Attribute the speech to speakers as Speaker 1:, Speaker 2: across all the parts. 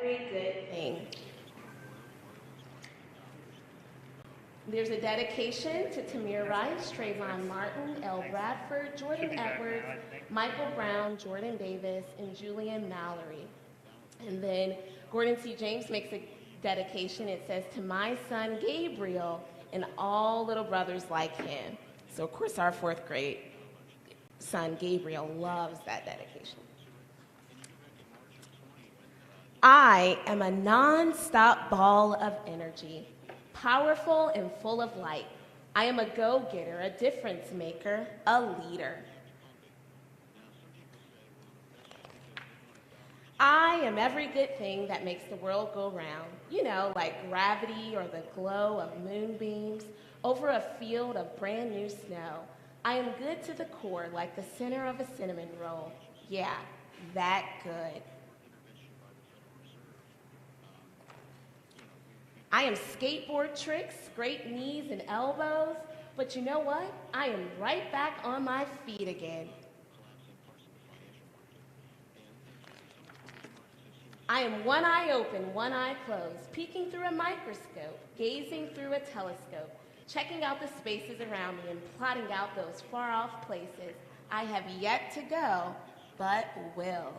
Speaker 1: every good thing. There's a dedication to Tamir Rice, Trayvon Martin, L. Bradford, Jordan Edwards, Michael Brown, Jordan Davis, and Julian Mallory. And then Gordon C. James makes a dedication. It says, to my son Gabriel and all little brothers like him. So of course our 4th grade son Gabriel loves that dedication. I am a non-stop ball of energy, powerful and full of light. I am a go-getter, a difference maker, a leader. I am every good thing that makes the world go round. You know, like gravity or the glow of moonbeams over a field of brand new snow. I am good to the core, like the center of a cinnamon roll. Yeah, that good. I am skateboard tricks, great knees and elbows, but you know what? I am right back on my feet again. I am one eye open, one eye closed, peeking through a microscope, gazing through a telescope, checking out the spaces around me and plotting out those far-off places I have yet to go, but will.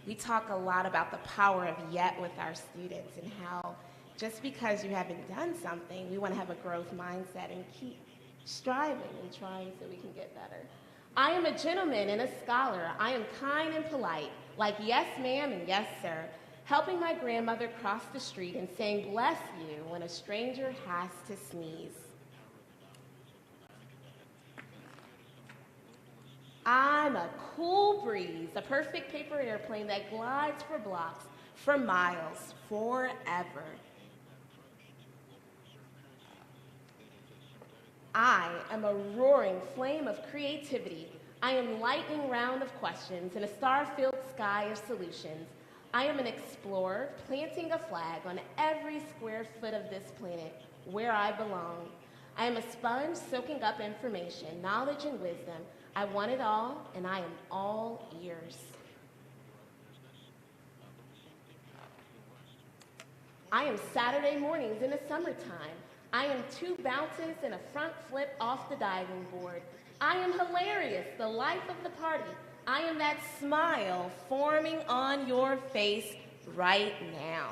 Speaker 1: We talk a lot about the power of yet with our students and how just because you haven't done something, we want to have a growth mindset and keep striving and trying so we can get better. I am a gentleman and a scholar. I am kind and polite, like yes ma'am and yes sir, helping my grandmother cross the street and saying bless you when a stranger has to sneeze. I'm a cool breeze, a perfect paper airplane that glides for blocks, for miles, forever. I am a roaring flame of creativity. I am lightning round of questions in a star-filled sky of solutions. I am an explorer planting a flag on every square foot of this planet where I belong. I am a sponge soaking up information, knowledge, and wisdom. I want it all, and I am all ears. I am Saturday mornings in the summertime. I am 2 bounces and a front flip off the diving board. I am hilarious, the life of the party. I am that smile forming on your face right now.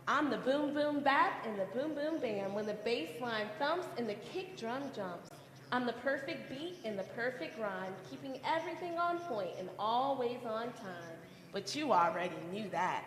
Speaker 1: I'm the boom boom bap and the boom boom bam when the bass line thumps and the kick drum jumps. I'm the perfect beat and the perfect rhyme, keeping everything on point and always on time. But you already knew that.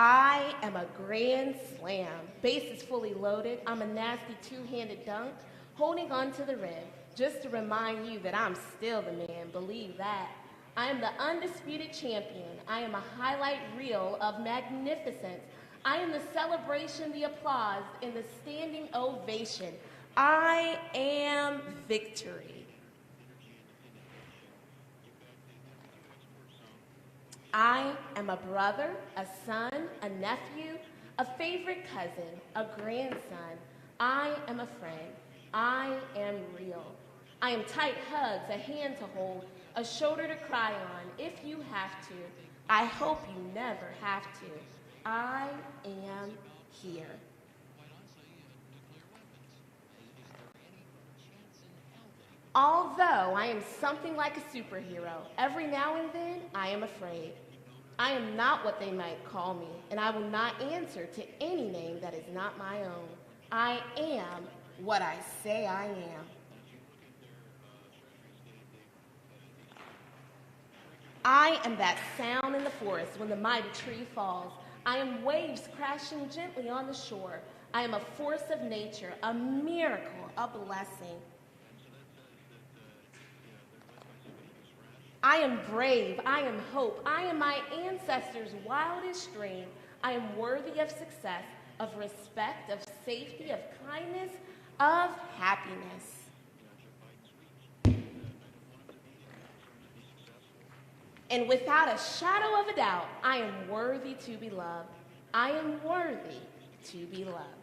Speaker 1: I am a grand slam. Bass is fully loaded. I'm a nasty 2-handed dunk, holding on to the rim, just to remind you that I'm still the man, believe that. I am the undisputed champion. I am a highlight reel of magnificence. I am the celebration, the applause, and the standing ovation. I am victory. I am a brother, a son, a nephew, a favorite cousin, a grandson. I am a friend. I am real. I am tight hugs, a hand to hold, a shoulder to cry on if you have to. I hope you never have to. I am here. Although I am something like a superhero, every now and then I am afraid. I am not what they might call me, and I will not answer to any name that is not my own. I am what I say I am. I am that sound in the forest when the mighty tree falls. I am waves crashing gently on the shore. I am a force of nature, a miracle, a blessing. I am brave, I am hope, I am my ancestors' wildest dream. I am worthy of success, of respect, of safety, of kindness, of happiness. And without a shadow of a doubt, I am worthy to be loved. I am worthy to be loved.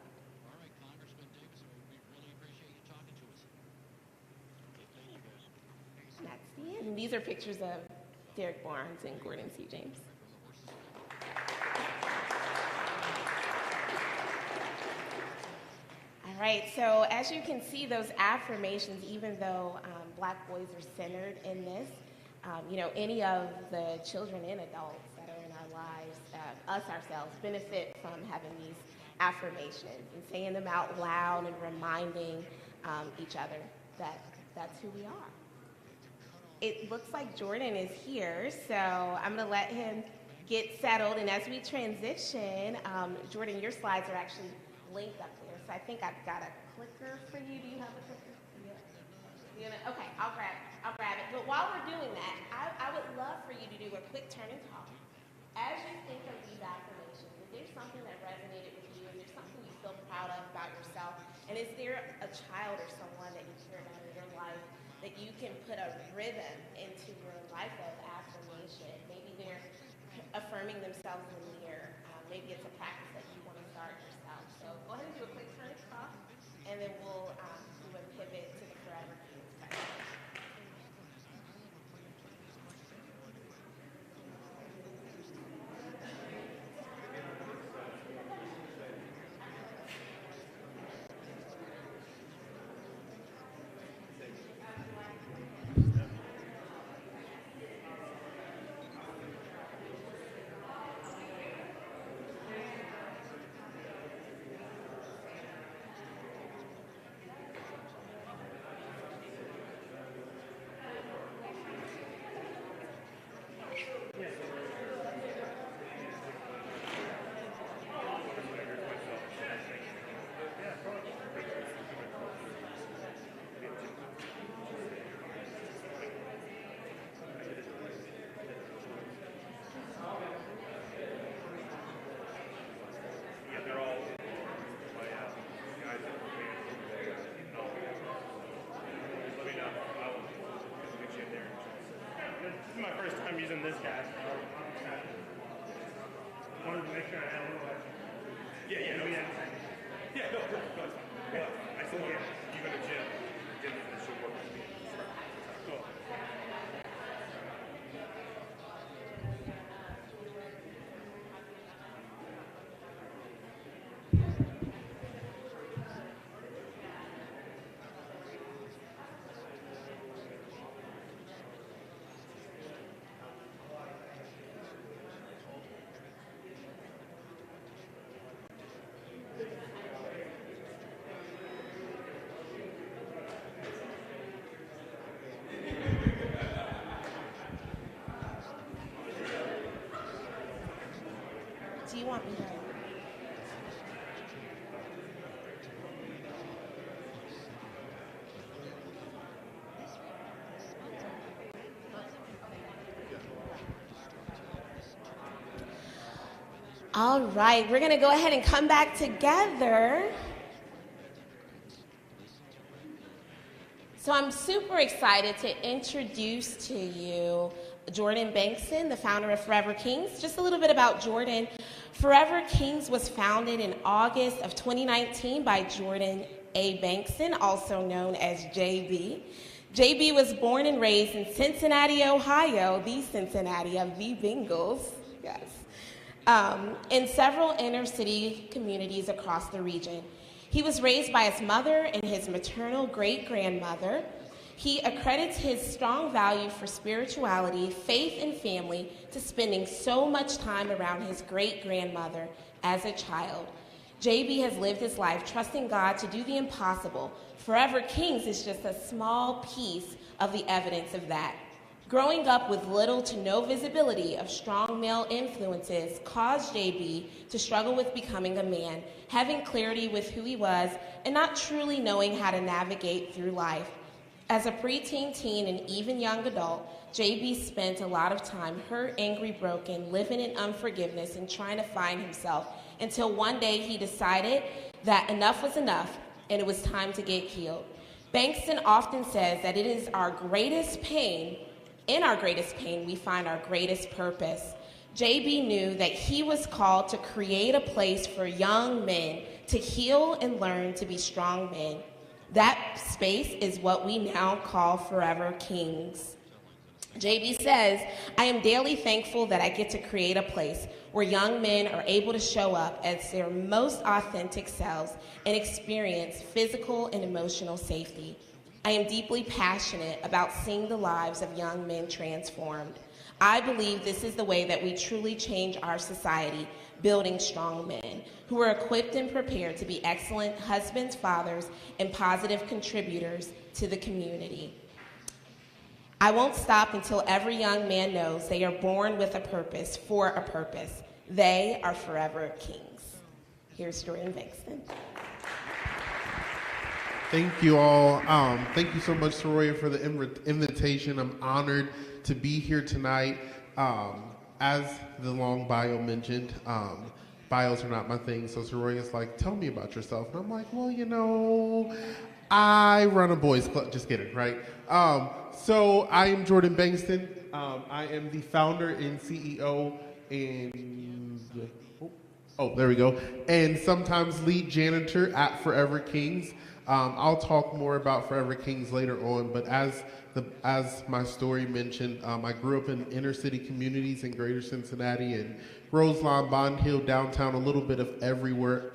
Speaker 1: And these are pictures of Derek Barnes and Gordon C. James. All right, so as you can see, those affirmations, even though Black boys are centered in this, any of the children and adults that are in our lives, us ourselves, benefit from having these affirmations and saying them out loud and reminding each other that that's who we are. It looks like Jordan is here, so I'm going to let him get settled. And as we transition, Jordan, your slides are actually linked up there. So I think I've got a clicker for you. Do you have a clicker? Yeah. Okay, I'll grab it. But while we're doing that, I would love for you to do a quick turn and talk. As you think of these affirmations, is there something that resonated with you? Is there something you feel proud of about yourself? And is there a child or someone that you care about in your life that you can put a rhythm into your life of affirmation? Maybe they're affirming themselves in the mirror. Maybe it's a practice that you want to start yourself. So go ahead and do a quick turn and talk, and then we'll do a pivot to the Forever Kings practice.
Speaker 2: This is my first time using this guy. Wanted to make sure I had a little extra. Yeah, no, I still want you go to gym. Gym should work with me. Cool.
Speaker 1: Do you want me to? All right, we're going to go ahead and come back together. So I'm super excited to introduce to you Jordan Bankston, the founder of Forever Kings. Just a little bit about Jordan. Forever Kings was founded in August of 2019 by Jordan A. Bankston, also known as JB. JB was born and raised in Cincinnati, Ohio, the Cincinnati of the Bengals, yes, in several inner city communities across the region. He was raised by his mother and his maternal great-grandmother. He accredits his strong value for spirituality, faith, and family to spending so much time around his great-grandmother as a child. JB has lived his life trusting God to do the impossible. Forever Kings is just a small piece of the evidence of that. Growing up with little to no visibility of strong male influences caused JB to struggle with becoming a man, having clarity with who he was, and not truly knowing how to navigate through life. As a preteen, teen, and even young adult, JB spent a lot of time hurt, angry, broken, living in unforgiveness and trying to find himself until one day he decided that enough was enough and it was time to get healed. Bankston often says that it is our greatest pain, in our greatest pain, we find our greatest purpose. JB knew that he was called to create a place for young men to heal and learn to be strong men. That space is what we now call Forever Kings. JB says, I am daily thankful that I get to create a place where young men are able to show up as their most authentic selves and experience physical and emotional safety. I am deeply passionate about seeing the lives of young men transformed. I believe this is the way that we truly change our society, building strong men who are equipped and prepared to be excellent husbands, fathers, and positive contributors to the community. I won't stop until every young man knows they are born with a purpose, for a purpose. They are forever kings. Here's Jordan Bankston.
Speaker 3: Thank you all. Thank you so much, Soraya, for the invitation. I'm honored to be here tonight. As the long bio mentioned, bios are not my thing, so Soraya's like, tell me about yourself. And I'm like, well, you know, I run a boys club. Just kidding, right? So I am Jordan Bankston. I am the founder and CEO and, there we go, and sometimes lead janitor at Forever Kings. I'll talk more about Forever Kings later on, but as my story mentioned, I grew up in inner city communities in greater Cincinnati and Roselawn, Bond Hill, downtown, a little bit of everywhere.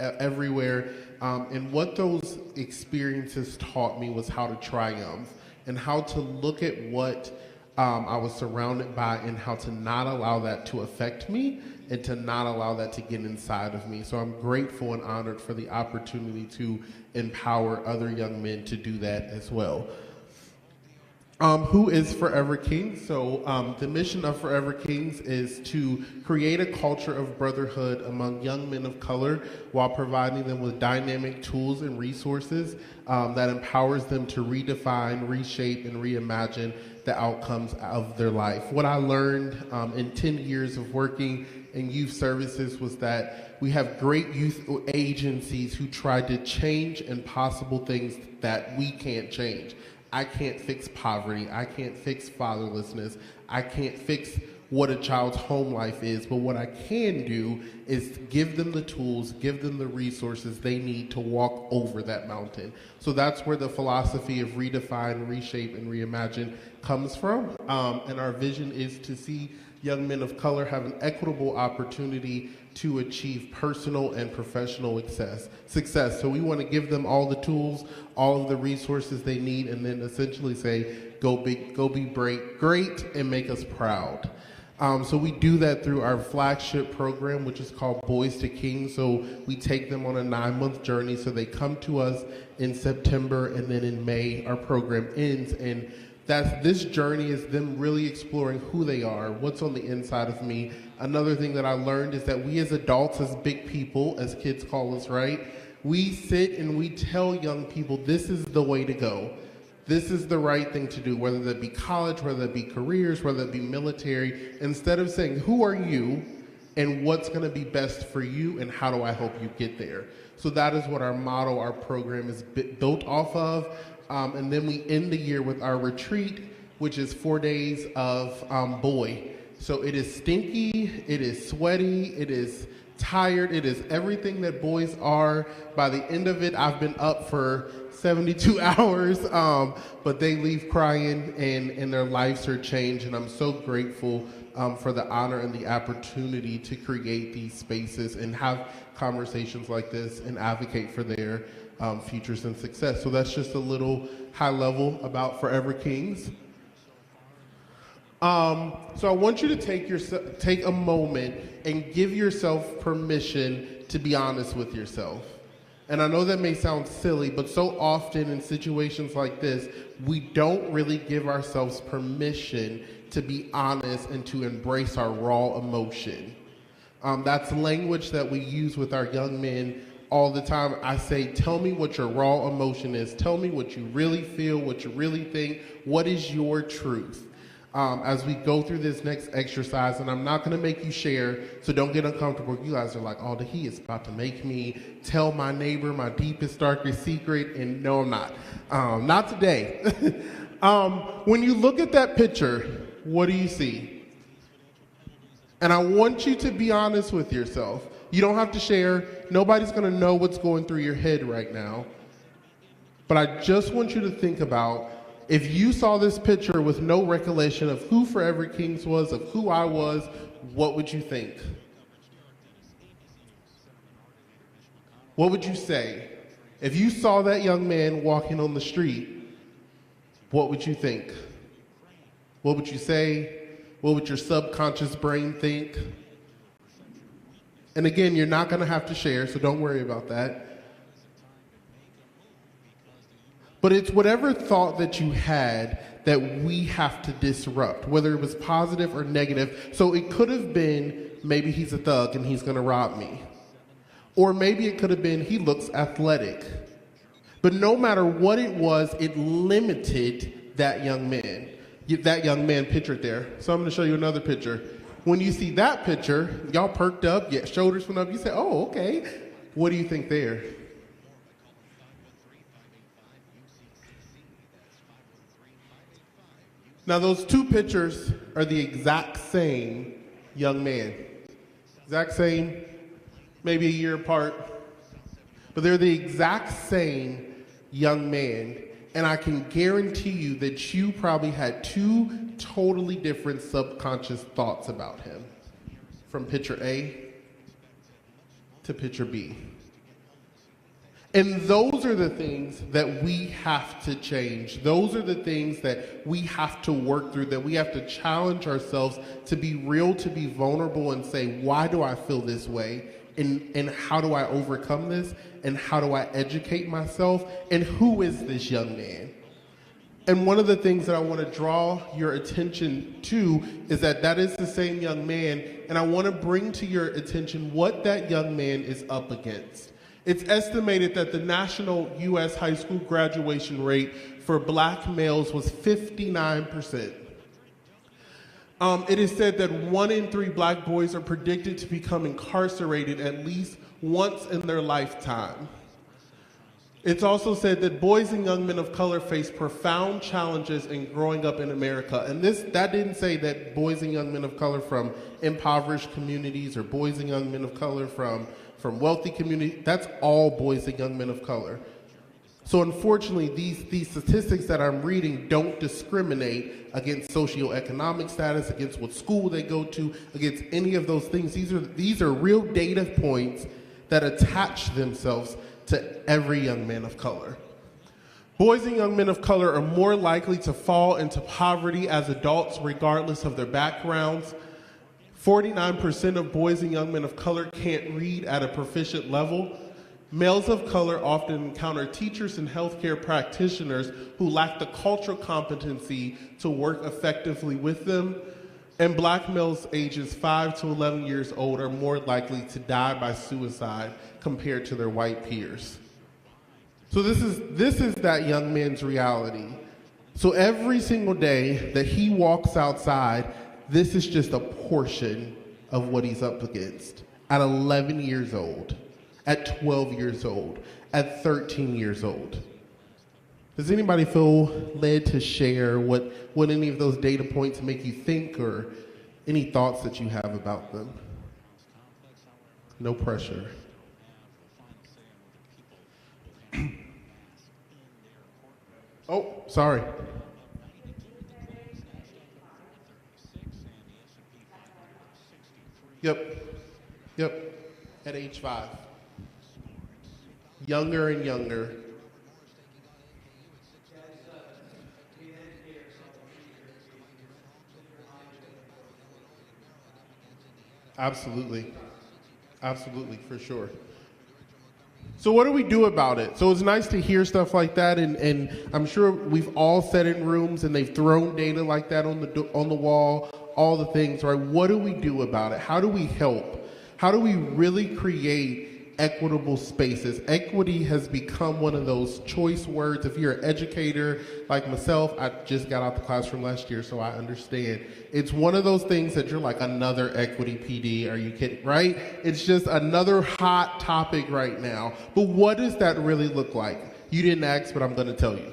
Speaker 3: And what those experiences taught me was how to triumph and how to look at what I was surrounded by and how to not allow that to affect me and to not allow that to get inside of me. So I'm grateful and honored for the opportunity to empower other young men to do that as well. Who is Forever Kings? So the mission of Forever Kings is to create a culture of brotherhood among young men of color while providing them with dynamic tools and resources that empowers them to redefine, reshape, and reimagine the outcomes of their life. What I learned in 10 years of working in youth services was that we have great youth agencies who try to change impossible things that we can't change. I can't fix poverty. I can't fix fatherlessness. I can't fix what a child's home life is, but what I can do is give them the tools, give them the resources they need to walk over that mountain. So that's where the philosophy of redefine, reshape, and reimagine comes from. And our vision is to see young men of color have an equitable opportunity to achieve personal and professional success. So we want to give them all the tools, all of the resources they need, and then essentially say, go be great, and make us proud. So we do that through our flagship program, which is called Boys to Kings. So we take them on a 9-month journey. So they come to us in September, and then in May, our program ends. And this journey is them really exploring who they are, what's on the inside of me. Another thing that I learned is that we as adults, as big people, as kids call us, right? We sit and we tell young people, this is the way to go. This is the right thing to do, whether that be college, whether that be careers, whether that be military. Instead of saying, who are you and what's going to be best for you and how do I help you get there? So that is what our motto, our program is built off of. And then we end the year with our retreat, which is 4 days of boy. So it is stinky, it is sweaty, it is tired, it is everything that boys are. By the end of it, I've been up for 72 hours, but they leave crying and their lives are changed. And I'm so grateful for the honor and the opportunity to create these spaces and have conversations like this and advocate for their futures and success. So that's just a little high level about Forever Kings. So I want you to take a moment and give yourself permission to be honest with yourself. And I know that may sound silly, but so often in situations like this, we don't really give ourselves permission to be honest and to embrace our raw emotion. That's language that we use with our young men all the time. I say, tell me what your raw emotion is. Tell me what you really feel, what you really think. What is your truth? As we go through this next exercise, and I'm not going to make you share, so don't get uncomfortable. You guys are like, oh, he is about to make me tell my neighbor my deepest, darkest secret, and no, I'm not. Not today. When you look at that picture, what do you see? And I want you to be honest with yourself. You don't have to share. Nobody's going to know what's going through your head right now. But I just want you to think about, If you saw this picture with no recollection of who Forever Kings was, of who I was, what would you think? What would you say? If you saw that young man walking on the street, what would you think? What would you say? What would your subconscious brain think? And again, you're not going to have to share, so don't worry about that. But it's whatever thought that you had that we have to disrupt, whether it was positive or negative. So it could have been, maybe he's a thug and he's going to rob me. Or maybe it could have been, he looks athletic. But no matter what it was, it limited that young man. That young man pictured there. So I'm going to show you another picture. When you see that picture, y'all perked up, your shoulders went up, you say, oh, okay. What do you think there? Now, those two pictures are the exact same young man. Exact same, maybe a year apart. But they're the exact same young man. And I can guarantee you that you probably had two totally different subconscious thoughts about him. From picture A to picture B. And those are the things that we have to change. Those are the things that we have to work through, that we have to challenge ourselves to be real, to be vulnerable and say, why do I feel this way? And how do I overcome this? And how do I educate myself? And who is this young man? And one of the things that I want to draw your attention to is that that is the same young man. And I want to bring to your attention what that young man is up against. It's estimated that the national U.S. high school graduation rate for black males was 59%. It is said that 1 in 3 black boys are predicted to become incarcerated at least once in their lifetime. It's also said that boys and young men of color face profound challenges in growing up in America. And that didn't say that boys and young men of color from impoverished communities or boys and young men of color from wealthy communities. That's all boys and young men of color. So unfortunately, these statistics that I'm reading don't discriminate against socioeconomic status, against what school they go to, against any of those things. These are real data points that attach themselves to every young man of color. Boys and young men of color are more likely to fall into poverty as adults regardless of their backgrounds. 49% of boys and young men of color can't read at a proficient level. Males of color often encounter teachers and healthcare practitioners who lack the cultural competency to work effectively with them. And black males ages 5 to 11 years old are more likely to die by suicide compared to their white peers. So this is that young man's reality. So every single day that he walks outside, this is just a portion of what he's up against. At 11 years old, at 12 years old, at 13 years old. Does anybody feel led to share what any of those data points make you think, or any thoughts that you have about them? No pressure. Oh, sorry. Yep, at age 5. Younger and younger. Absolutely, for sure. So what do we do about it? So it's nice to hear stuff like that, and I'm sure we've all sat in rooms and they've thrown data like that on the wall, all the things, right? What do we do about it? How do we help? How do we really create equitable spaces? Equity has become one of those choice words. If you're an educator like myself, I just got out the classroom last year, so I understand. It's one of those things that you're like, another equity PD, are you kidding, right? It's just another hot topic right now. But what does that really look like? You didn't ask, but I'm gonna tell you.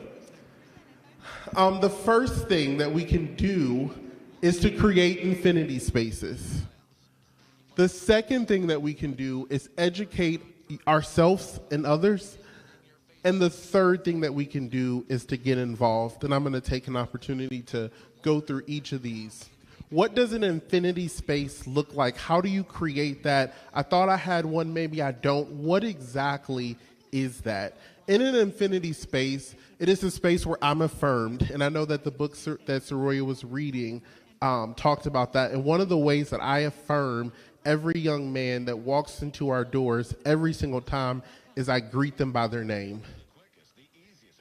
Speaker 3: The first thing that we can do is to create infinity spaces. The second thing that we can do is educate ourselves and others. And the third thing that we can do is to get involved. And I'm going to take an opportunity to go through each of these. What does an infinity space look like? How do you create that? I thought I had one, maybe I don't. What exactly is that? In an infinity space, it is a space where I'm affirmed. And I know that the book that Soroya was reading talked about that. And one of the ways that I affirm every young man that walks into our doors every single time is I greet them by their name.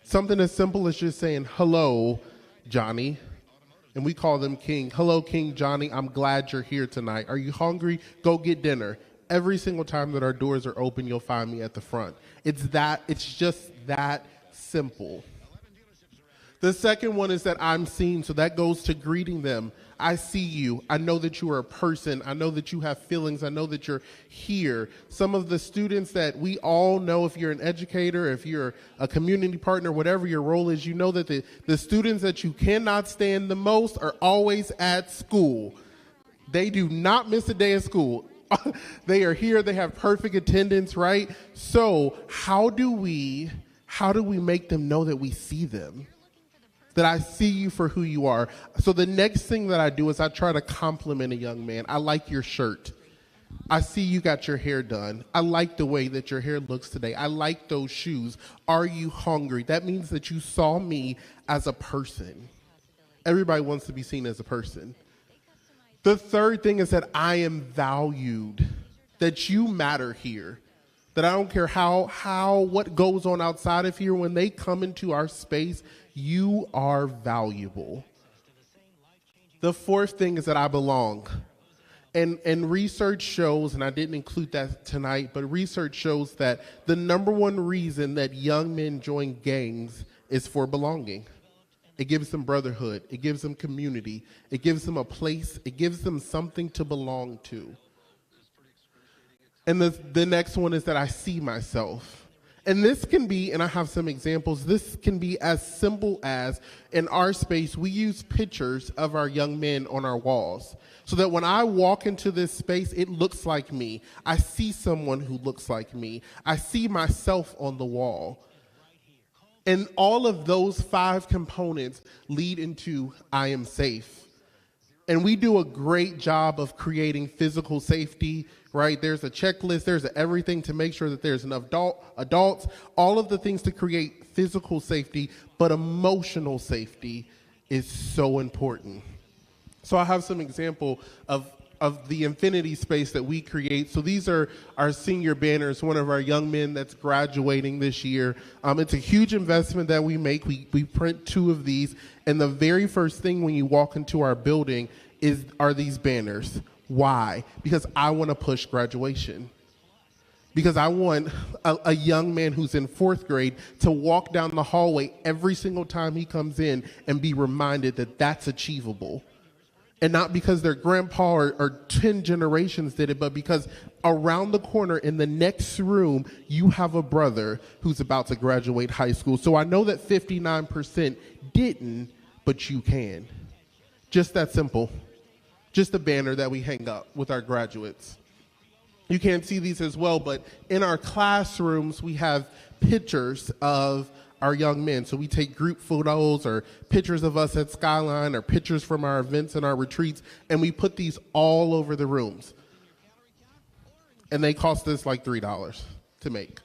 Speaker 3: Something as simple as just saying, hello, Johnny. And we call them King. Hello, King Johnny. I'm glad you're here tonight. Are you hungry? Go get dinner. Every single time that our doors are open, you'll find me at the front. It's just that simple. The second one is that I'm seen, so that goes to greeting them. I see you. I know that you are a person. I know that you have feelings. I know that you're here. Some of the students that we all know, if you're an educator, if you're a community partner, whatever your role is, you know that the students that you cannot stand the most are always at school. They do not miss a day of school. They are here. They have perfect attendance, right? So how do we make them know that we see them? That I see you for who you are. So the next thing that I do is I try to compliment a young man. I like your shirt. I see you got your hair done. I like the way that your hair looks today. I like those shoes. Are you hungry? That means that you saw me as a person. Everybody wants to be seen as a person. The third thing is that I am valued, that you matter here. That I don't care what goes on outside of here, when they come into our space, you are valuable. The fourth thing is that I belong. And research shows, and I didn't include that tonight, but research shows that the number one reason that young men join gangs is for belonging. It gives them brotherhood. It gives them community. It gives them a place. It gives them something to belong to. And the next one is that I see myself. And this can be, and I have some examples, this can be as simple as, in our space, we use pictures of our young men on our walls. So that when I walk into this space, it looks like me. I see someone who looks like me. I see myself on the wall. And all of those 5 components lead into I am safe. And we do a great job of creating physical safety, right? There's a checklist, there's everything to make sure that there's enough adults, all of the things to create physical safety, but emotional safety is so important. So I have some example of the infinity space that we create. So these are our senior banners, one of our young men that's graduating this year. It's a huge investment that we make. We print 2 of these, and the very first thing when you walk into our building are these banners. Why? Because I want to push graduation. Because I want a young man who's in 4th grade to walk down the hallway every single time he comes in and be reminded that that's achievable. And not because their grandpa or 10 generations did it, but because around the corner in the next room, you have a brother who's about to graduate high school. So I know that 59% didn't, but you can. Just that simple. Just a banner that we hang up with our graduates. You can't see these as well, but in our classrooms, we have pictures of our young men. So we take group photos or pictures of us at Skyline or pictures from our events and our retreats, and we put these all over the rooms. And they cost us like $3 to make.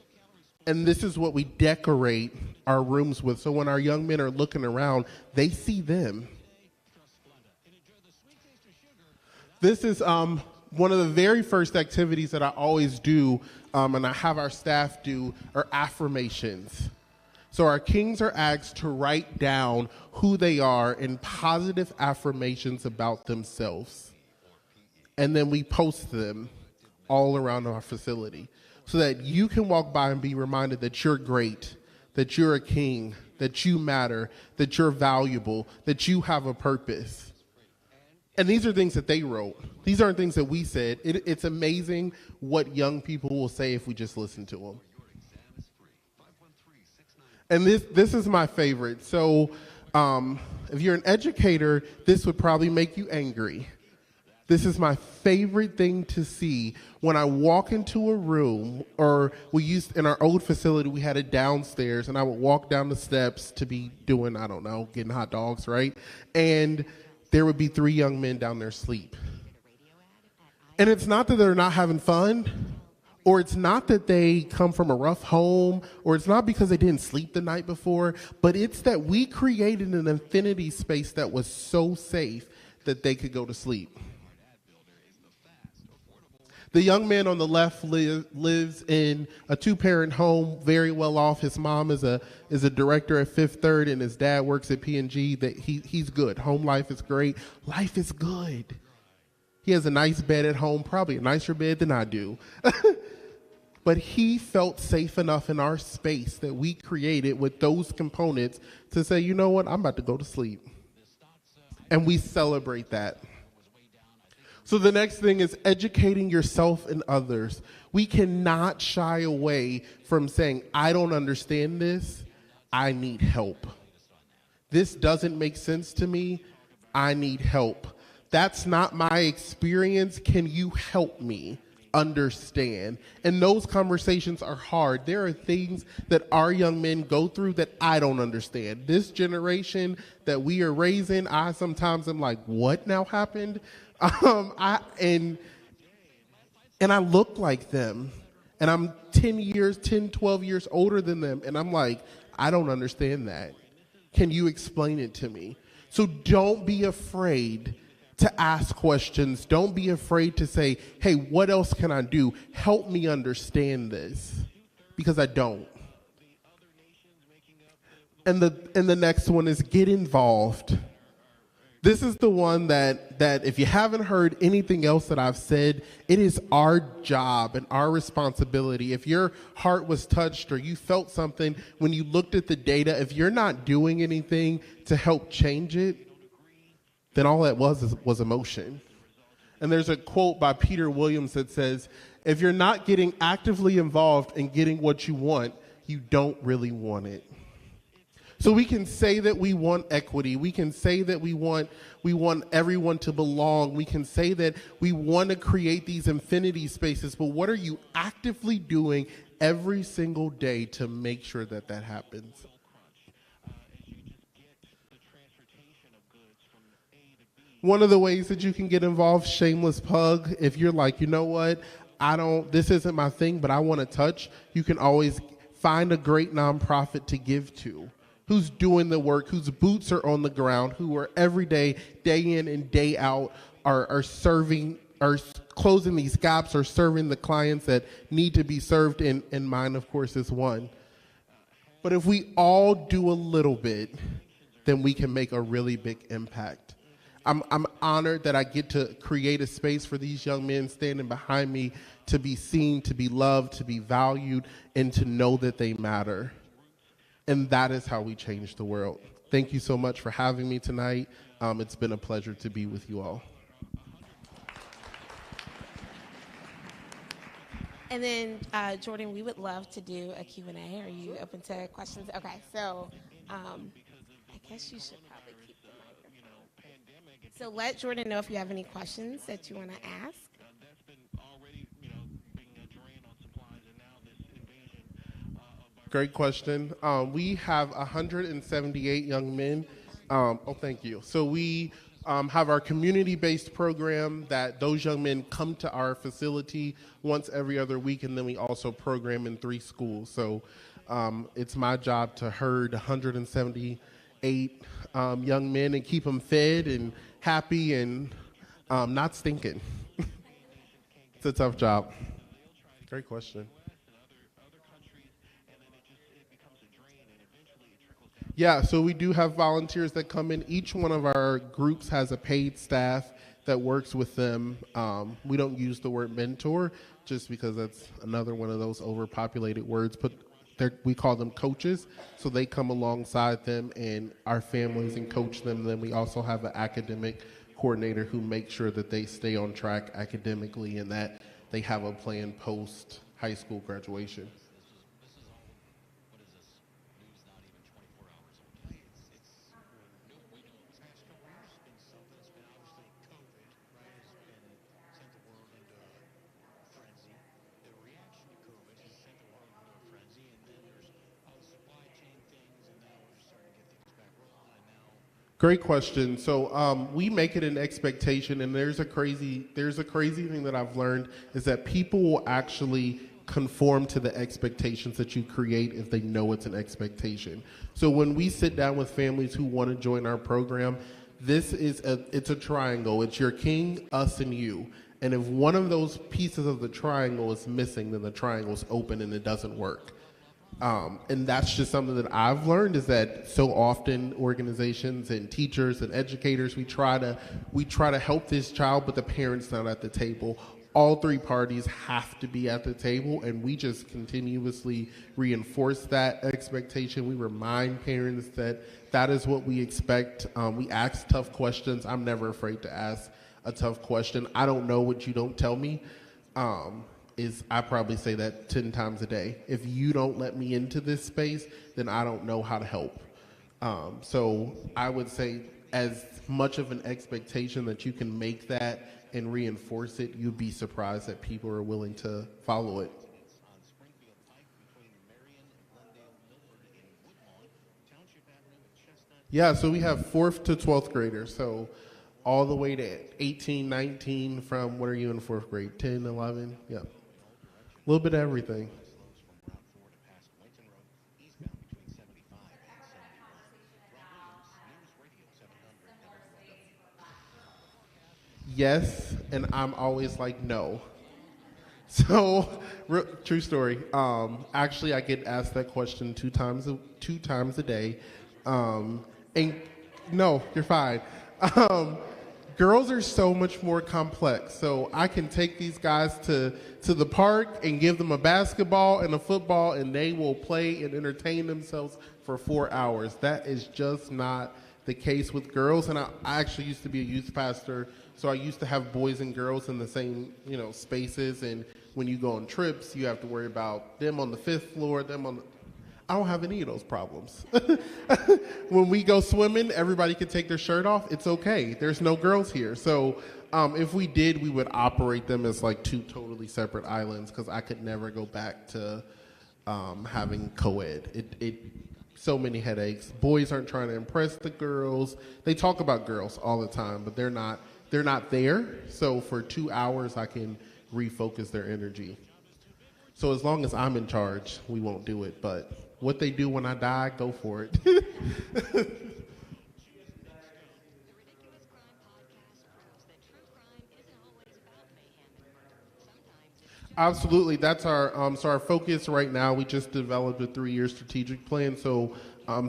Speaker 3: And this is what we decorate our rooms with. So when our young men are looking around, they see them. This is one of the very first activities that I always do, and I have our staff do, are affirmations. So our kings are asked to write down who they are in positive affirmations about themselves. And then we post them all around our facility so that you can walk by and be reminded that you're great, that you're a king, that you matter, that you're valuable, that you have a purpose. And these are things that they wrote. These aren't things that we said. It's amazing what young people will say if we just listen to them. And this is my favorite. So if you're an educator, this would probably make you angry. This is my favorite thing to see when I walk into a room, or in our old facility, we had it downstairs, and I would walk down the steps to be doing, I don't know, getting hot dogs, right? And there would be 3 young men down there asleep. And it's not that they're not having fun, or it's not that they come from a rough home, or it's not because they didn't sleep the night before, but it's that we created an infinity space that was so safe that they could go to sleep. The young man on the left lives in a 2-parent home, very well off. His mom is a director at Fifth Third, and his dad works at P&G. That he's good. Home life is great. Life is good. He has a nice bed at home, probably a nicer bed than I do. But he felt safe enough in our space that we created with those components to say, you know what, I'm about to go to sleep. And we celebrate that. So the next thing is educating yourself and others. We cannot shy away from saying, I don't understand this. I need help. This doesn't make sense to me. I need help. That's not my experience. Can you help me understand? And those conversations are hard. There are things that our young men go through that I don't understand. This generation that we are raising, I sometimes am like, what now happened? And I look like them, and I'm 10, 12 years older than them, and I'm like, I don't understand that. Can you explain it to me? So don't be afraid to ask questions. Don't be afraid to say, hey, what else can I do? Help me understand this, because I don't. And the next one is get involved. This is the one that if you haven't heard anything else that I've said, it is our job and our responsibility. If your heart was touched or you felt something when you looked at the data, if you're not doing anything to help change it, then all that was emotion. And there's a quote by Peter Williams that says, if you're not getting actively involved in getting what you want, you don't really want it. So we can say that we want equity. We can say that we want everyone to belong. We can say that we want to create these infinity spaces, but what are you actively doing every single day to make sure that that happens? One of the ways that you can get involved, shameless plug, if you're like, you know what, this isn't my thing, but I want to touch, you can always find a great nonprofit to give to, who's doing the work, whose boots are on the ground, who are every day in and day out, are serving, are closing these gaps, or serving the clients that need to be served, and mine, of course, is one. But if we all do a little bit, then we can make a really big impact. I'm honored that I get to create a space for these young men standing behind me to be seen, to be loved, to be valued, and to know that they matter. And that is how we change the world. Thank you so much for having me tonight. It's been a pleasure to be with you all.
Speaker 1: And then, Jordan, we would love to do a Q&A. Are you open to questions? Okay, so I guess you should probably keep the microphone. So let Jordan know if you have any questions that you want to ask.
Speaker 3: Great question. We have 178 young men. Thank you. So we have our community-based program that those young men come to our facility once every other week, and then we also program in 3 schools. So it's my job to herd 178 young men and keep them fed and happy and not stinking. It's a tough job. Great question. Yeah, so we do have volunteers that come in. Each one of our groups has a paid staff that works with them. We don't use the word mentor just because that's another one of those overpopulated words, but we call them coaches. So they come alongside them and our families and coach them. And then we also have an academic coordinator who makes sure that they stay on track academically and that they have a plan post high school graduation. Great question. So we make it an expectation, and there's a crazy thing that I've learned is that people will actually conform to the expectations that you create if they know it's an expectation. So when we sit down with families who want to join our program, it's a triangle. It's your king, us, and you. And if one of those pieces of the triangle is missing, then the triangle's open and it doesn't work. And that's just something that I've learned is that so often organizations and teachers and educators, we try to help this child, but the parent's not at the table. All three parties have to be at the table, and we just continuously reinforce that expectation. We remind parents that that is what we expect. We ask tough questions. I'm never afraid to ask a tough question. I don't know what you don't tell me. I probably say that 10 times a day. If you don't let me into this space, then I don't know how to help. So I would say as much of an expectation that you can make that and reinforce it, you'd be surprised that people are willing to follow it. Yeah, so we have 4th to 12th graders. So all the way to 18, 19 from, what are you in 4th grade? 10, 11? Yeah. A little bit of everything. Yes, and I'm always like, no. So, true story. Actually, I get asked that question two times a day. And no, you're fine. Girls are so much more complex. So I can take these guys to the park and give them a basketball and a football, and they will play and entertain themselves for 4 hours. That is just not the case with girls. And I actually used to be a youth pastor, so I used to have boys and girls in the same, spaces. And when you go on trips, you have to worry about them on the 5th floor, them on the... I don't have any of those problems. When we go swimming, everybody can take their shirt off. It's okay. There's no girls here. So if we did, we would operate them as like two totally separate islands because I could never go back to having co-ed. So many headaches. Boys aren't trying to impress the girls. They talk about girls all the time, but they're not there. So for 2 hours, I can refocus their energy. So as long as I'm in charge, we won't do it. But what they do when I die, go for it. Absolutely. That's our focus right now. We just developed a 3-year strategic plan. So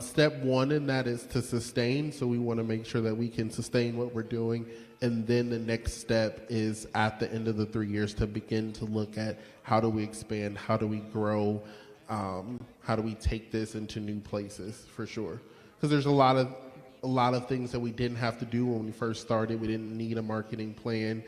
Speaker 3: step 1 in that is to sustain. So we want to make sure that we can sustain what we're doing. And then the next step is at the end of the 3 years to begin to look at how do we expand, how do we grow, how do we take this into new places, for sure. Because there's a lot of things that we didn't have to do when we first started. We didn't need a marketing plan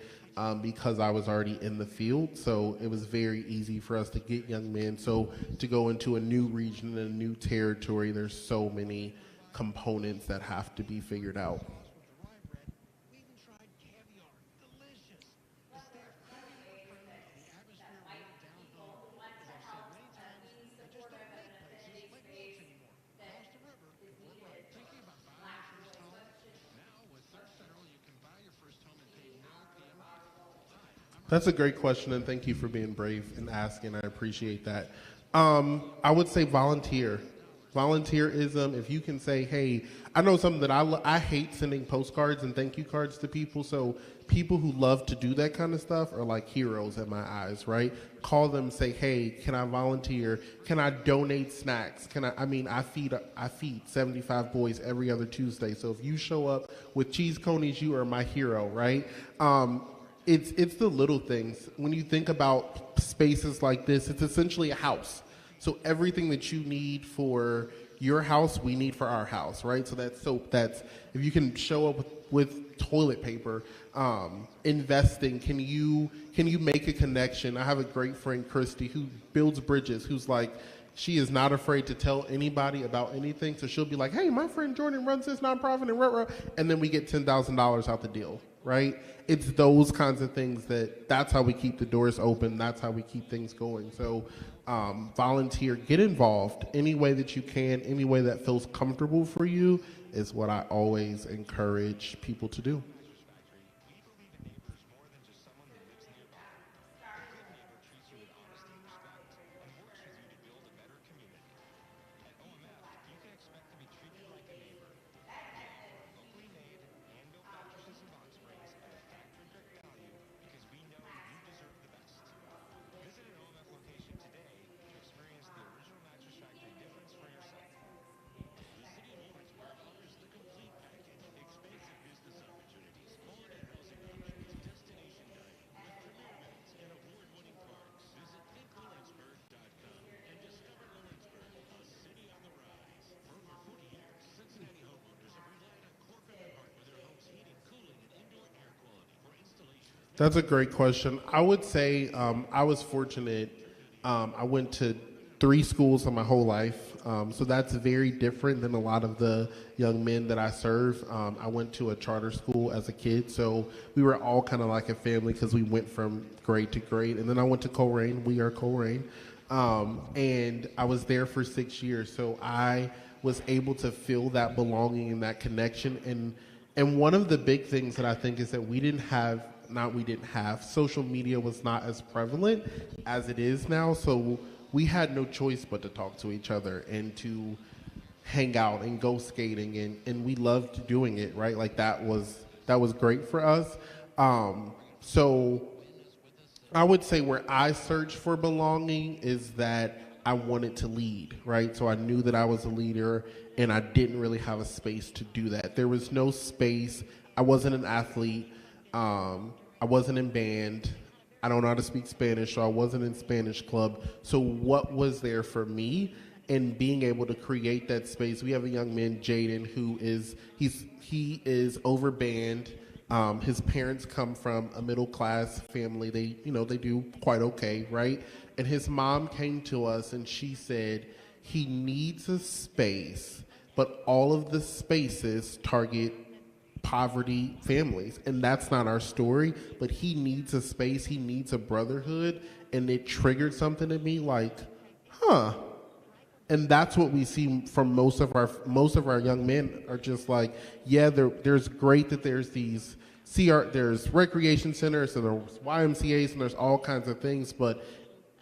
Speaker 3: because I was already in the field. So it was very easy for us to get young men. So to go into a new region and a new territory, there's so many components that have to be figured out. That's a great question, and thank you for being brave and asking. I appreciate that. I would say volunteer. Volunteerism, if you can say, hey, I know something that I hate sending postcards and thank you cards to people, so people who love to do that kind of stuff are like heroes in my eyes, right? Call them, say, hey, can I volunteer? Can I donate snacks? I feed 75 boys every other Tuesday, so if you show up with cheese conies, you are my hero, right? It's the little things. When you think about spaces like this, it's essentially a house. So everything that you need for your house, we need for our house, right? So that's soap. That's if you can show up with toilet paper, investing. Can you make a connection? I have a great friend, Christy, who builds bridges. Who's like, she is not afraid to tell anybody about anything. So she'll be like, hey, my friend Jordan runs this nonprofit, and then we get $10,000 out the deal, right? It's those kinds of things that's how we keep the doors open. That's how we keep things going. So volunteer, get involved any way that you can, any way that feels comfortable for you, is what I always encourage people to do. That's a great question. I would say I was fortunate. I went to 3 schools in my whole life, so that's very different than a lot of the young men that I serve. I went to a charter school as a kid, so we were all kind of like a family because we went from grade to grade. And then I went to Colerain. We are Colerain. And I was there for 6 years, so I was able to feel that belonging and that connection. And one of the big things that I think is that social media was not as prevalent as it is now, so we had no choice but to talk to each other and to hang out and go skating, and we loved doing it, right? Like that was great for us. So I would say where I search for belonging is that I wanted to lead, right? So I knew that I was a leader, and I didn't really have a space to do that. There was no space. I wasn't an athlete. I wasn't in band. I don't know how to speak Spanish, so I wasn't in Spanish club. So what was there for me? And being able to create that space. We have a young man, Jaden, who he is over band. His parents come from a middle class family. They do quite okay, right? And his mom came to us and she said he needs a space, but all of the spaces target poverty families, and that's not our story, but he needs a space, he needs a brotherhood, and it triggered something in me like, and that's what we see from most of our young men are just like, yeah, there's great that there's these there's recreation centers and there's YMCAs and there's all kinds of things, but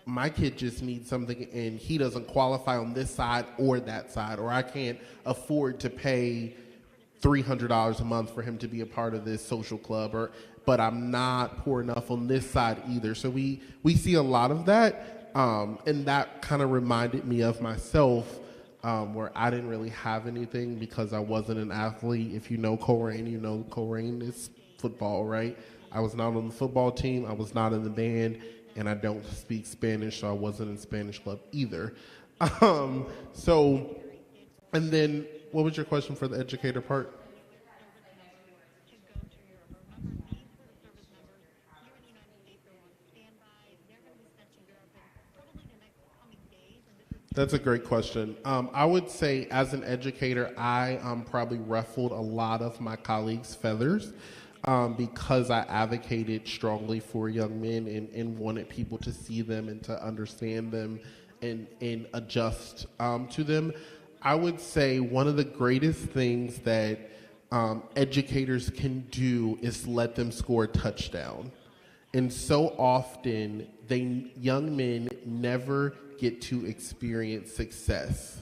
Speaker 3: my kid just needs something and he doesn't qualify on this side or that side, or I can't afford to pay $300 a month for him to be a part of this social club, but I'm not poor enough on this side either. So we see a lot of that, and that kind of reminded me of myself, where I didn't really have anything because I wasn't an athlete. If you know Colerain, you know Colerain is football, right? I was not on the football team, I was not in the band, and I don't speak Spanish, so I wasn't in Spanish club either. And then, what was your question for the educator part? That's a great question. I would say as an educator, I probably ruffled a lot of my colleagues' feathers because I advocated strongly for young men and wanted people to see them and to understand them and adjust to them. I would say one of the greatest things that educators can do is let them score a touchdown. And so often, young men never get to experience success.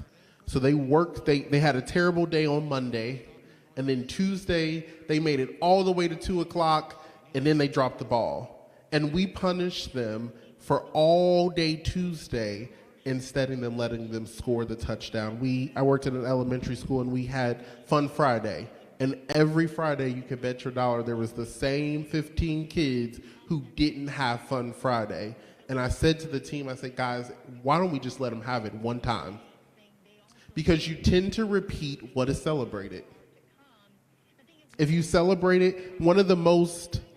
Speaker 3: So they had a terrible day on Monday, and then Tuesday, they made it all the way to 2 o'clock, and then they dropped the ball. And we punished them for all day Tuesday instead of letting them score the touchdown. I worked at an elementary school, and we had Fun Friday. And every Friday, you could bet your dollar there was the same 15 kids who didn't have Fun Friday. And I said to the team, I said, guys, why don't we just let them have it one time? Because you tend to repeat what is celebrated. If you celebrate it,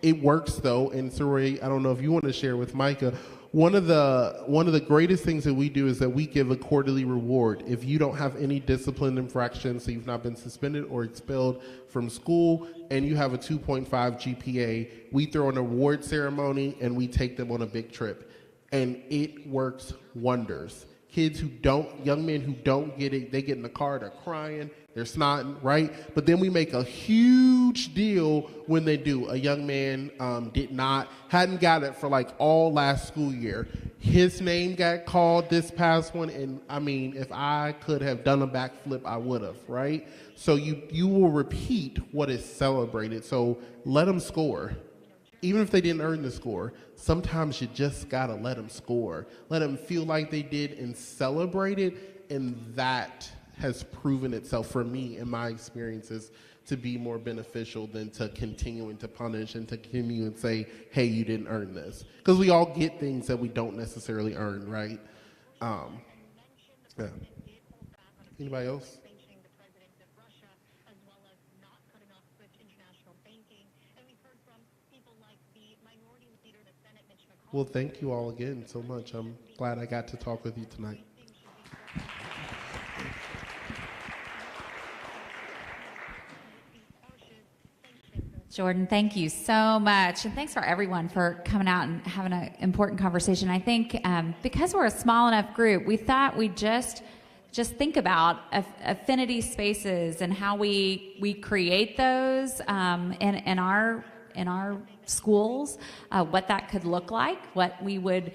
Speaker 3: it works though, and Saroy, I don't know if you want to share with Micah, one of the greatest things that we do is that we give a quarterly reward. If you don't have any discipline infractions, so you've not been suspended or expelled from school, and you have a 2.5 GPA, we throw an award ceremony and we take them on a big trip. And it works wonders. Young men who don't get it, they get in the car, they're crying, they're snotting, right? But then we make a huge deal when they do. A young man hadn't got it for like all last school year. His name got called this past one, and I mean, if I could have done a backflip, I would have, right? So you will repeat what is celebrated. So let them score. Even if they didn't earn the score, sometimes you just gotta let them score. Let them feel like they did and celebrate it, and that has proven itself for me in my experiences to be more beneficial than to continuing to punish and to continue and say, hey, you didn't earn this. Because we all get things that we don't necessarily earn, right? Yeah. Anybody else? Well, thank you all again so much. I'm glad I got to talk with you tonight.
Speaker 4: Jordan, thank you so much. And thanks for everyone for coming out and having an important conversation. I think because we're a small enough group, we thought we'd just think about affinity spaces and how we create those in our schools, what that could look like, what we would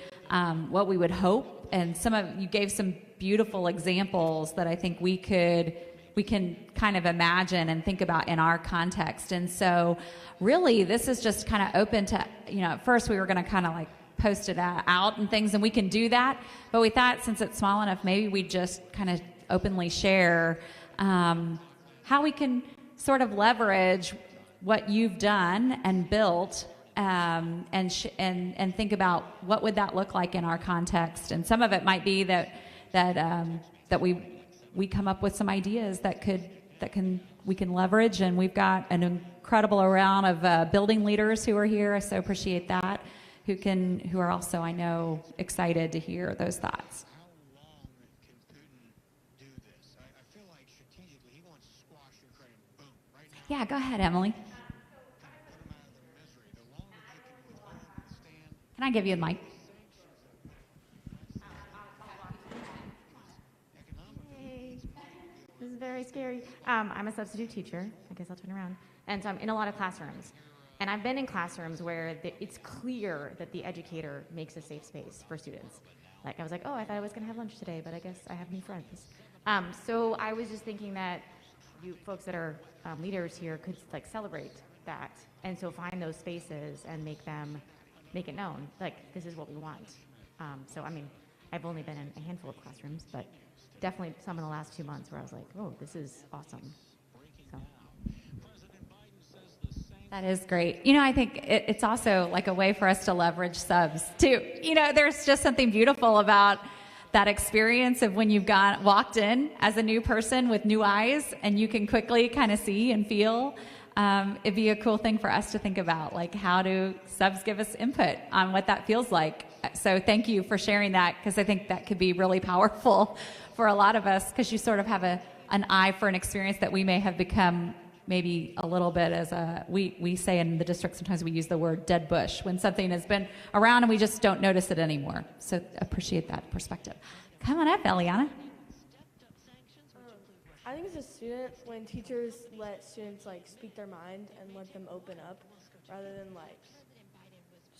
Speaker 4: hope. And you gave some beautiful examples that I think we can kind of imagine and think about in our context. And so really this is just kind of open to, at first we were going to kind of like post it out and things, and we can do that. But we thought since it's small enough, maybe we just kind of openly share how we can sort of leverage what you've done and built, and think about what would that look like in our context. And some of it might be that we come up with some ideas that we can leverage. And we've got an incredible amount of building leaders who are here. I so appreciate that, who are also, I know, excited to hear those thoughts. Yeah, go ahead, Emily. Can I give you a mic?
Speaker 5: Hey, this is very scary. I'm a substitute teacher. I guess I'll turn around. And so I'm in a lot of classrooms. And I've been in classrooms where it's clear that the educator makes a safe space for students. Like I was like, oh, I thought I was going to have lunch today, but I guess I have new friends. So I was just thinking that you folks that are leaders here could like celebrate that, and so find those spaces and make it known, like this is what we want. So I mean, I've only been in a handful of classrooms, but definitely some in the last 2 months where I was like, oh, this is awesome. So.
Speaker 4: That is great. I think it's also like a way for us to leverage subs too. There's just something beautiful about that experience of when you've walked in as a new person with new eyes and you can quickly kind of see and feel. It'd be a cool thing for us to think about, like how do subs give us input on what that feels like. So thank you for sharing that, because I think that could be really powerful for a lot of us, because you sort of have an eye for an experience that we may have become maybe a little bit as we say in the district, sometimes we use the word dead bush, when something has been around and we just don't notice it anymore. So appreciate that perspective. Come on up, Eliana.
Speaker 6: I think as a student, when teachers let students like speak their mind and let them open up, rather than like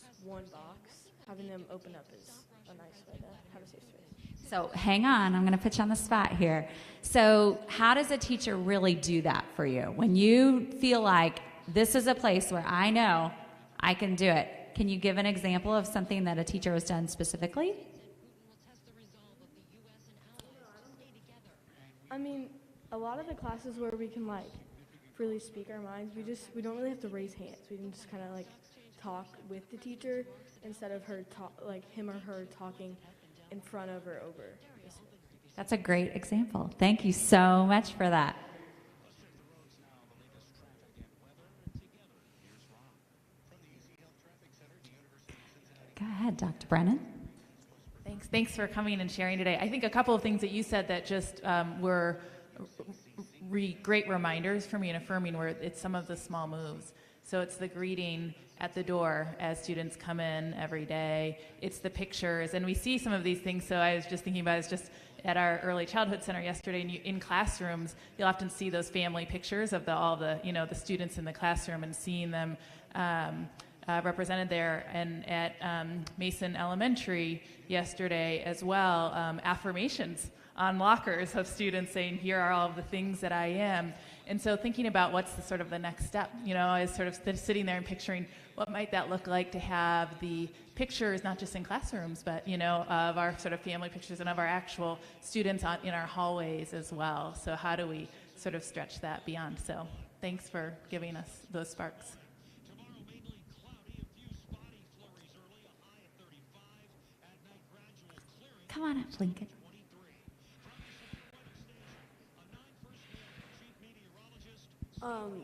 Speaker 6: just one box, having them open up is a nice way to have a safe space.
Speaker 4: So hang on, I'm going to put you on the spot here. So how does a teacher really do that for you? When you feel like this is a place where I know I can do it, can you give an example of something that a teacher has done specifically?
Speaker 6: I mean, a lot of the classes where we can like freely speak our minds, we don't really have to raise hands. We can just kind of like talk with the teacher instead of him or her talking in front of or over.
Speaker 4: That's a great example. Thank you so much for that. Go ahead, Dr. Brennan.
Speaker 7: Thanks for coming and sharing today. I think a couple of things that you said that just were great reminders for me and affirming were it's some of the small moves. So it's the greeting at the door as students come in every day. It's the pictures, and we see some of these things. So I was just thinking about it's just at our early childhood center yesterday, and in classrooms, you'll often see those family pictures of all the the students in the classroom, and seeing them represented there. And at Mason Elementary yesterday as well, affirmations on lockers of students saying, "Here are all of the things that I am." And so thinking about what's the sort of the next step, I was sort of sitting there and picturing what might that look like to have the pictures, not just in classrooms, but, of our sort of family pictures and of our actual students in our hallways as well. So how do we sort of stretch that beyond? So thanks for giving us those sparks.
Speaker 4: Come on up, Lincoln.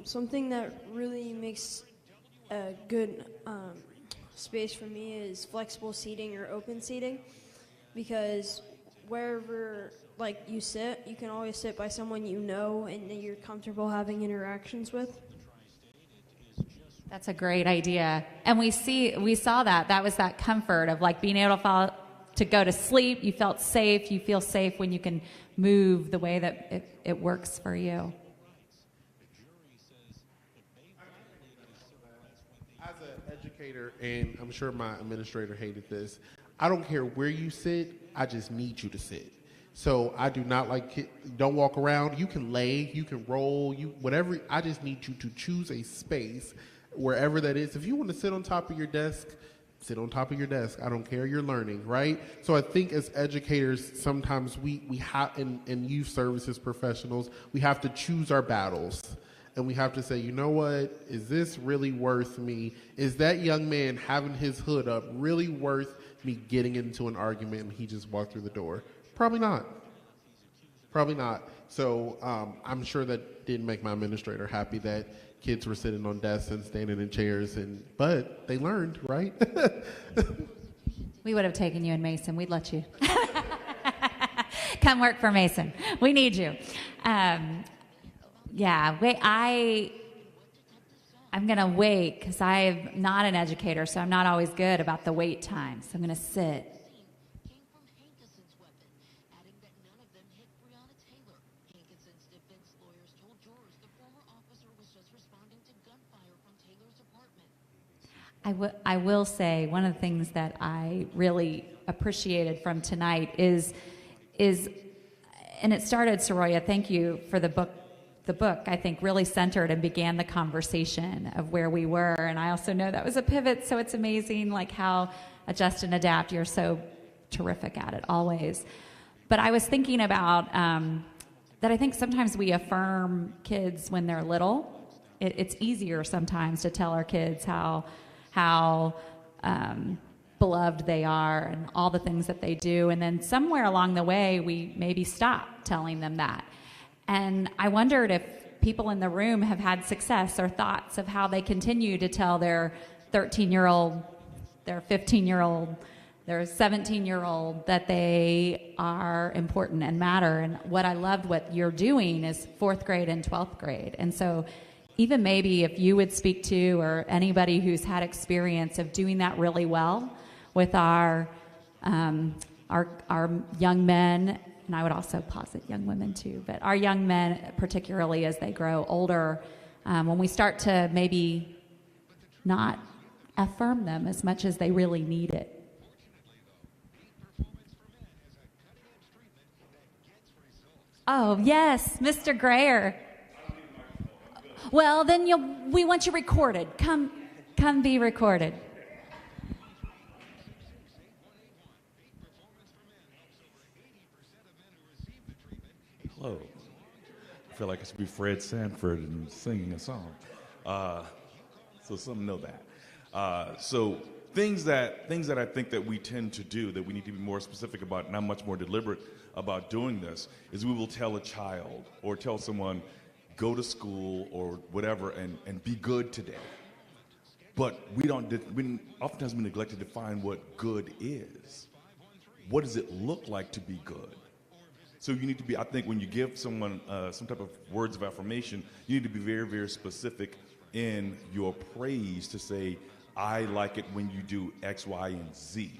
Speaker 8: Something that really makes a good space for me is flexible seating or open seating, because wherever you sit, you can always sit by someone and that you're comfortable having interactions with.
Speaker 4: That's a great idea. And we saw that was that comfort of being able to go to sleep. You felt safe. You feel safe when you can move the way that it works for you.
Speaker 3: And I'm sure my administrator hated this, I don't care where you sit, I just need you to sit. So I do not don't walk around. You can lay, you can roll, whatever. I just need you to choose a space wherever that is. If you want to sit on top of your desk, sit on top of your desk. I don't care, you're learning, right? So I think as educators, sometimes we have, in youth services professionals, we have to choose our battles. And we have to say, you know what, is this really worth me? Is that young man having his hood up really worth me getting into an argument and he just walked through the door? Probably not. Probably not. So I'm sure that didn't make my administrator happy that kids were sitting on desks and standing in chairs, but they learned, right?
Speaker 4: We would have taken you in Mason. We'd let you. Come work for Mason. We need you. I'm going to wait because I'm not an educator, so I'm not always good about the wait time. So I'm going to sit. I will say one of the things that I really appreciated from tonight is, and it started, Soraya, thank you for the book. The book, I think, really centered and began the conversation of where we were. And I also know that was a pivot, so it's amazing how adjust and adapt. You're so terrific at it, always. But I was thinking about that I think sometimes we affirm kids when they're little. It's easier sometimes to tell our kids how beloved they are and all the things that they do. And then somewhere along the way, we maybe stop telling them that. And I wondered if people in the room have had success or thoughts of how they continue to tell their 13-year-old, their 15-year-old, their 17-year-old that they are important and matter. And what I loved what you're doing is 4th grade and 12th grade. And so even maybe if you would speak to, or anybody who's had experience of doing that really well with our young men, and I would also posit young women too, but our young men, particularly as they grow older, when we start to maybe not affirm them as much as they really need it. Oh, yes, Mr. Grayer. Well, then we want you recorded. Come be recorded.
Speaker 9: Hello. I feel like I should be Fred Sanford and singing a song. So some know that. So things that I think that we tend to do that we need to be more specific about, and I'm much more deliberate about doing this, is we will tell a child or tell someone, go to school or whatever and be good today. But oftentimes we neglect to define what good is. What does it look like to be good? So you need to be, I think when you give someone some type of words of affirmation, you need to be very, very specific in your praise to say, I like it when you do X, Y, and Z.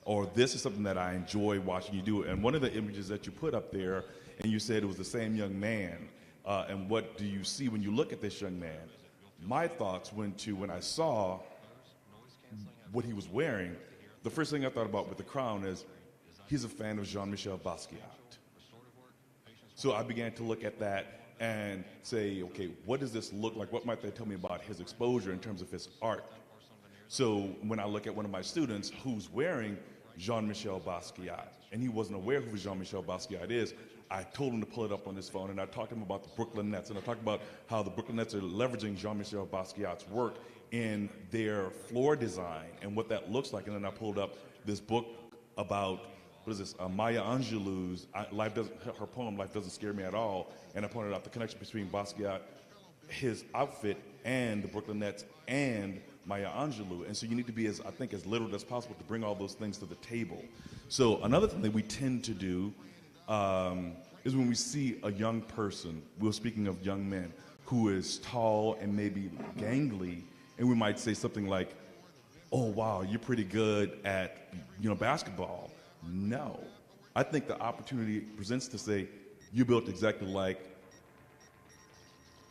Speaker 9: or this is something that I enjoy watching you do. And one of the images that you put up there, and you said it was the same young man, and what do you see when you look at this young man? My thoughts went to when I saw what he was wearing, the first thing I thought about with the crown is he's a fan of Jean-Michel Basquiat. So I began to look at that and say, okay, what does this look like? What might they tell me about his exposure in terms of his art? So when I look at one of my students who's wearing Jean-Michel Basquiat, and he wasn't aware who Jean-Michel Basquiat is, I told him to pull it up on his phone, and I talked to him about the Brooklyn Nets, and I talked about how the Brooklyn Nets are leveraging Jean-Michel Basquiat's work in their floor design and what that looks like. And then I pulled up this book about, what is this, Maya Angelou's her poem, Life Doesn't Scare Me at All, and I pointed out the connection between Basquiat, his outfit, and the Brooklyn Nets, and Maya Angelou. And so you need to be, as literal as possible to bring all those things to the table. So another thing that we tend to do is when we see a young person, we're speaking of young men, who is tall and maybe gangly, and we might say something like, oh, wow, you're pretty good at, basketball. No. I think the opportunity presents to say, you built exactly like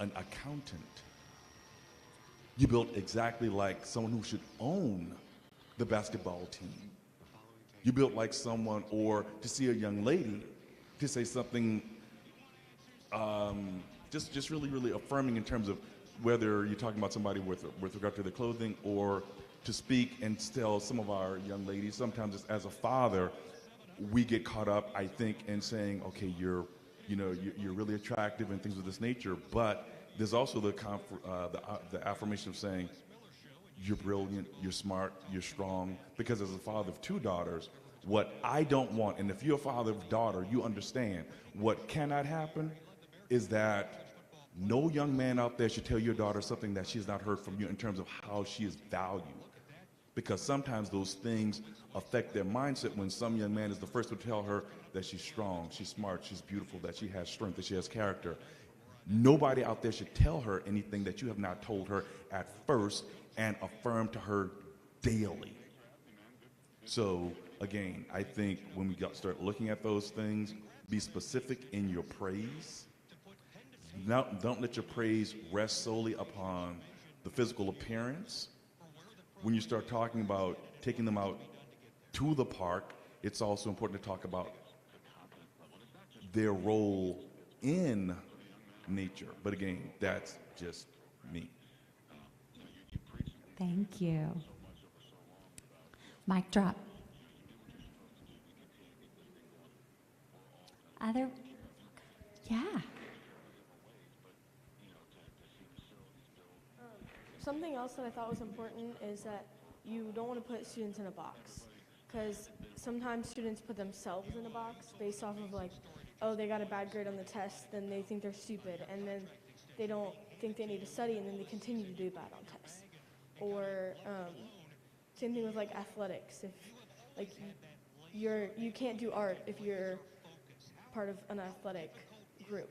Speaker 9: an accountant. You built exactly like someone who should own the basketball team. You built like someone, or to see a young lady, to say something just really, really affirming in terms of whether you're talking about somebody with regard to their clothing, or to speak and tell some of our young ladies, sometimes as a father, we get caught up, I think, in saying, okay, you're really attractive and things of this nature, but there's also the affirmation of saying, you're brilliant, you're smart, you're strong, because as a father of two daughters, what I don't want, and if you're a father of a daughter, you understand, what cannot happen is that no young man out there should tell your daughter something that she has not heard from you in terms of how she is valued. Because sometimes those things affect their mindset when some young man is the first to tell her that she's strong, she's smart, she's beautiful, that she has strength, that she has character. Nobody out there should tell her anything that you have not told her at first and affirm to her daily. So again, I think when we start looking at those things, be specific in your praise. Don't let your praise rest solely upon the physical appearance. When you start talking about taking them out to the park, it's also important to talk about their role in nature. But again, that's just me.
Speaker 4: Thank you. Mic drop. Yeah.
Speaker 6: Something else that I thought was important is that you don't want to put students in a box, because sometimes students put themselves in a box based off of like, oh, they got a bad grade on the test, then they think they're stupid, and then they don't think they need to study, and then they continue to do bad on tests. Or same thing with like athletics. If like you can't do art if you're part of an athletic group.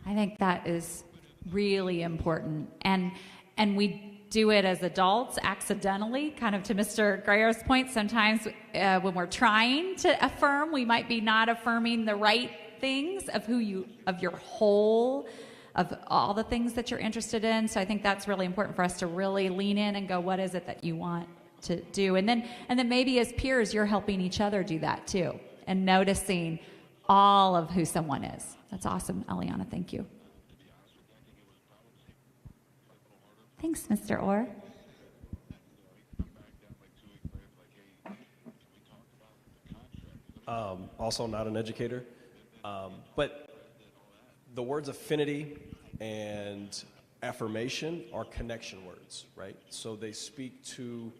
Speaker 4: I think that is really important. And we do it as adults accidentally, kind of to Mr. Grayer's point. Sometimes when we're trying to affirm, we might be not affirming the right things of your whole, of all the things that you're interested in. So I think that's really important for us to really lean in and go, what is it that you want to do? And then maybe as peers, you're helping each other do that too, and noticing all of who someone is. That's awesome, Eliana. Thank you. Thanks, Mr. Orr.
Speaker 10: Also not an educator, but the words affinity and affirmation are connection words, right? So they speak to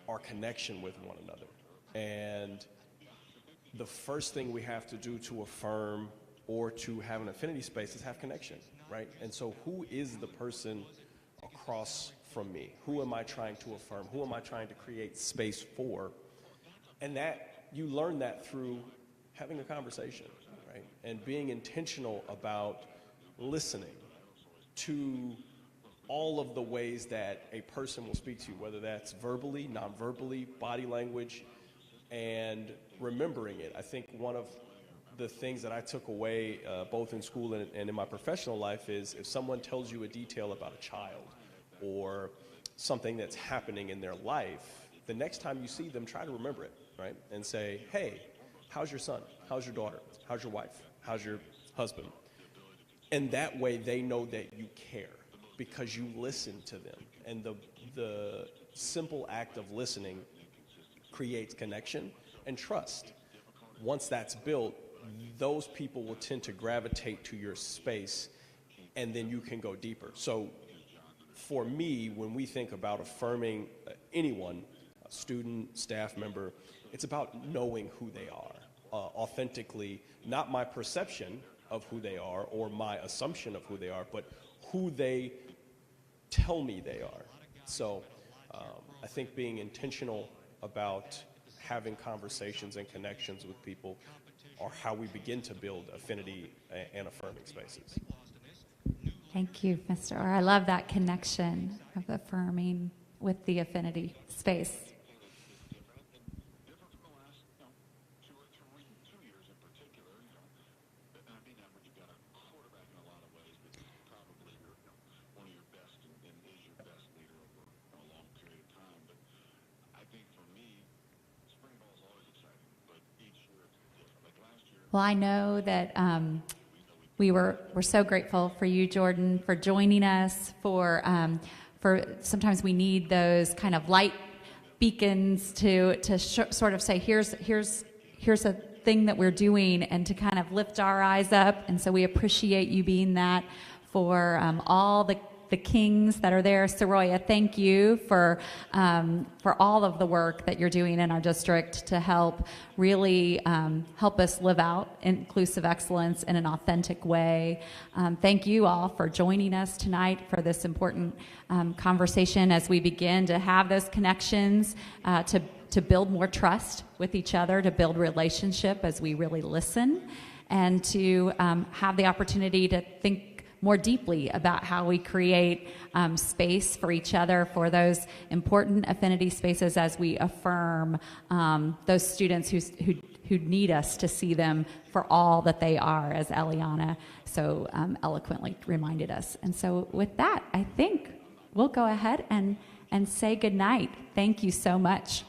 Speaker 10: our connection with one another. And the first thing we have to do to affirm or to have an affinity space is have connection, right? And so who is the person across from me? Who am I trying to affirm? Who am I trying to create space for? And that, you learn that through having a conversation, right? And being intentional about listening to all of the ways that a person will speak to you, whether that's verbally, non-verbally, body language, and remembering it. I think one of the things that I took away both in school and in my professional life is if someone tells you a detail about a child or something that's happening in their life, the next time you see them, try to remember it, right? And say, hey, how's your son? How's your daughter? How's your wife? How's your husband? And that way they know that you care because you listen to them. And the simple act of listening creates connection and trust. Once that's built, those people will tend to gravitate to your space, and then you can go deeper. So for me, when we think about affirming anyone, a student, staff member, it's about knowing who they are authentically, not my perception of who they are or my assumption of who they are, but who they tell me they are. So I think being intentional about having conversations and connections with people are how we begin to build affinity and affirming spaces.
Speaker 4: Thank you, Mr. Orr. I love that connection of affirming with the affinity space. Well, I know that we're so grateful for you, Jordan, for joining us. For sometimes we need those kind of light beacons to sort of say, here's a thing that we're doing, and to kind of lift our eyes up. And so we appreciate you being that for all the kings that are there. Soroya, thank you for all of the work that you're doing in our district to help really help us live out inclusive excellence in an authentic way. Thank you all for joining us tonight for this important conversation as we begin to have those connections to build more trust with each other, to build relationship as we really listen, and to have the opportunity to think more deeply about how we create space for each other for those important affinity spaces as we affirm those students who need us to see them for all that they are, as Eliana so eloquently reminded us. And so with that, I think we'll go ahead and say goodnight. Thank you so much.